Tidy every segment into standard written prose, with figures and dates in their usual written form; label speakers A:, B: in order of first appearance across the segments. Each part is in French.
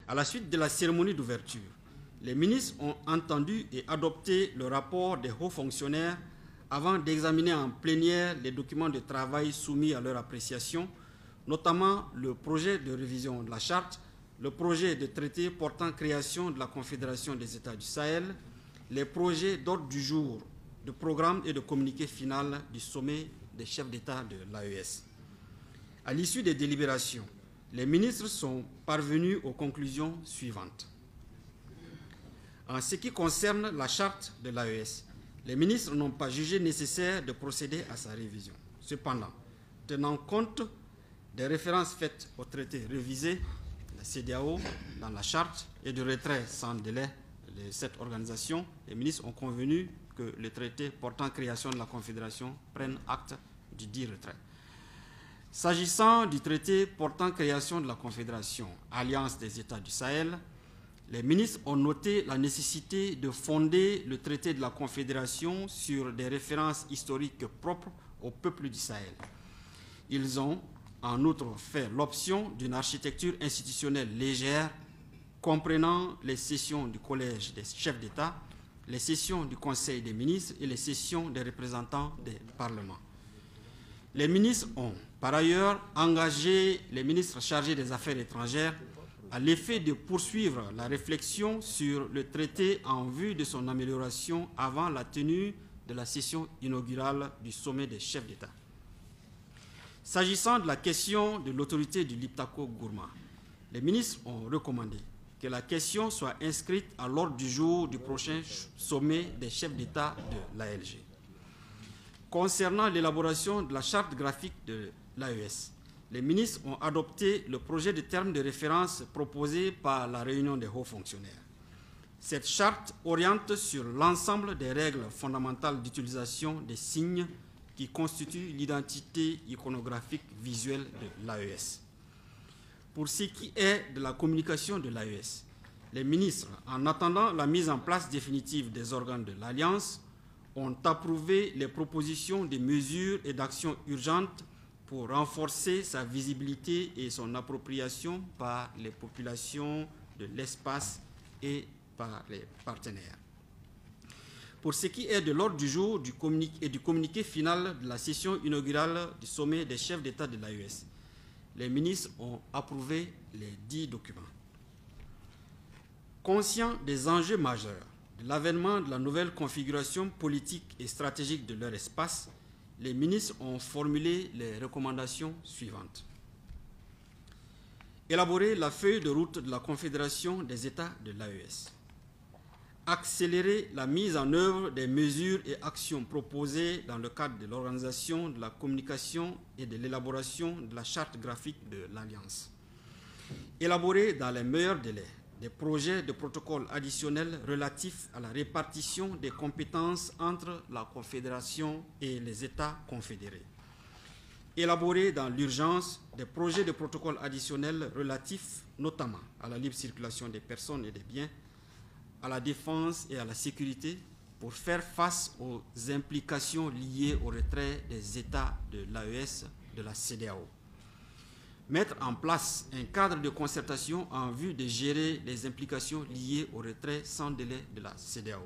A: À la suite de la cérémonie d'ouverture, les ministres ont entendu et adopté le rapport des hauts fonctionnaires avant d'examiner en plénière les documents de travail soumis à leur appréciation, notamment le projet de révision de la charte, le projet de traité portant création de la Confédération des États du Sahel, les projets d'ordre du jour, de programme et de communiqué final du sommet des chefs d'État de l'AES. À l'issue des délibérations, les ministres sont parvenus aux conclusions suivantes. En ce qui concerne la charte de l'AES, les ministres n'ont pas jugé nécessaire de procéder à sa révision. Cependant, tenant compte des références faites au traité révisé, la CEDEAO, dans la charte, et du retrait sans délai de cette organisation, les ministres ont convenu que le traité portant création de la Confédération prenne acte du dit retrait. S'agissant du traité portant création de la Confédération, Alliance des États du Sahel, les ministres ont noté la nécessité de fonder le traité de la Confédération sur des références historiques propres au peuple du Sahel. Ils ont en outre fait l'option d'une architecture institutionnelle légère comprenant les sessions du Collège des chefs d'État, les sessions du Conseil des ministres et les sessions des représentants des parlements. Les ministres ont par ailleurs engagé les ministres chargés des Affaires étrangères à l'effet de poursuivre la réflexion sur le traité en vue de son amélioration avant la tenue de la session inaugurale du sommet des chefs d'État. S'agissant de la question de l'autorité du Liptako Gourma, les ministres ont recommandé que la question soit inscrite à l'ordre du jour du prochain sommet des chefs d'État de l'ALG. Concernant l'élaboration de la charte graphique de l'AES, les ministres ont adopté le projet de termes de référence proposé par la réunion des hauts fonctionnaires. Cette charte oriente sur l'ensemble des règles fondamentales d'utilisation des signes qui constituent l'identité iconographique visuelle de l'AES. Pour ce qui est de la communication de l'AES, les ministres, en attendant la mise en place définitive des organes de l'Alliance, ont approuvé les propositions de mesures et d'actions urgentes pour renforcer sa visibilité et son appropriation par les populations de l'espace et par les partenaires. Pour ce qui est de l'ordre du jour et du communiqué final de la session inaugurale du sommet des chefs d'État de l'AES, les ministres ont approuvé les 10 documents. Conscients des enjeux majeurs de l'avènement de la nouvelle configuration politique et stratégique de leur espace, les ministres ont formulé les recommandations suivantes. Élaborer la feuille de route de la Confédération des États de l'AES. Accélérer la mise en œuvre des mesures et actions proposées dans le cadre de l'organisation de la communication et de l'élaboration de la charte graphique de l'Alliance. Élaborer dans les meilleurs délais des projets de protocole additionnels relatifs à la répartition des compétences entre la Confédération et les États confédérés. Élaborer dans l'urgence des projets de protocole additionnels relatifs notamment à la libre circulation des personnes et des biens, à la défense et à la sécurité pour faire face aux implications liées au retrait des États de l'AES de la CEDEAO. Mettre en place un cadre de concertation en vue de gérer les implications liées au retrait sans délai de la CEDEAO.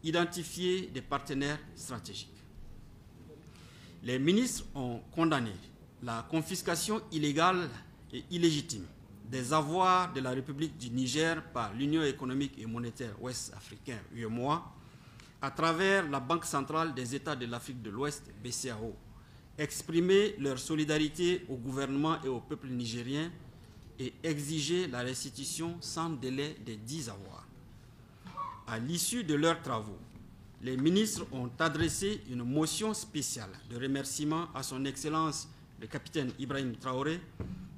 A: Identifier des partenaires stratégiques. Les ministres ont condamné la confiscation illégale et illégitime des avoirs de la République du Niger par l'Union économique et monétaire ouest-africaine, UEMOA, à travers la Banque centrale des États de l'Afrique de l'Ouest, BCAO, exprimer leur solidarité au gouvernement et au peuple nigérien et exiger la restitution sans délai des 10 avoirs. À l'issue de leurs travaux, les ministres ont adressé une motion spéciale de remerciement à son Excellence le capitaine Ibrahim Traoré,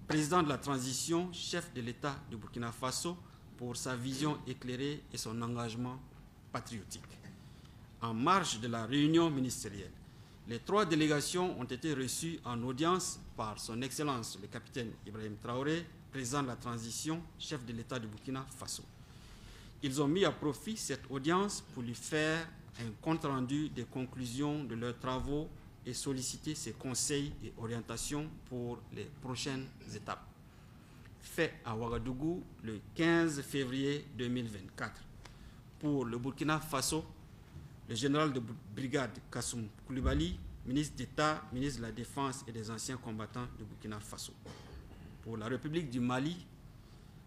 A: président de la transition, chef de l'État de Burkina Faso, pour sa vision éclairée et son engagement patriotique. En marge de la réunion ministérielle, les 3 délégations ont été reçues en audience par son Excellence le capitaine Ibrahim Traoré, président de la transition, chef de l'État de Burkina Faso. Ils ont mis à profit cette audience pour lui faire un compte-rendu des conclusions de leurs travaux et solliciter ses conseils et orientations pour les prochaines étapes. fait à Ouagadougou le 15 février 2024. Pour le Burkina Faso, le général de brigade Kassoum Koulibaly, ministre d'État, ministre de la Défense et des anciens combattants du Burkina Faso. Pour la République du Mali,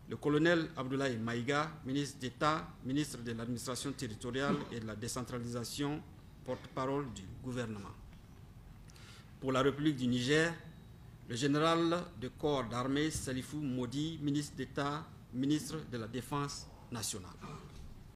A: le colonel Abdoulaye Maïga, ministre d'État, ministre de l'administration territoriale et de la décentralisation, porte-parole du gouvernement. Pour la République du Niger, le général de corps d'armée Salifou Modi, ministre d'État, ministre de la Défense nationale.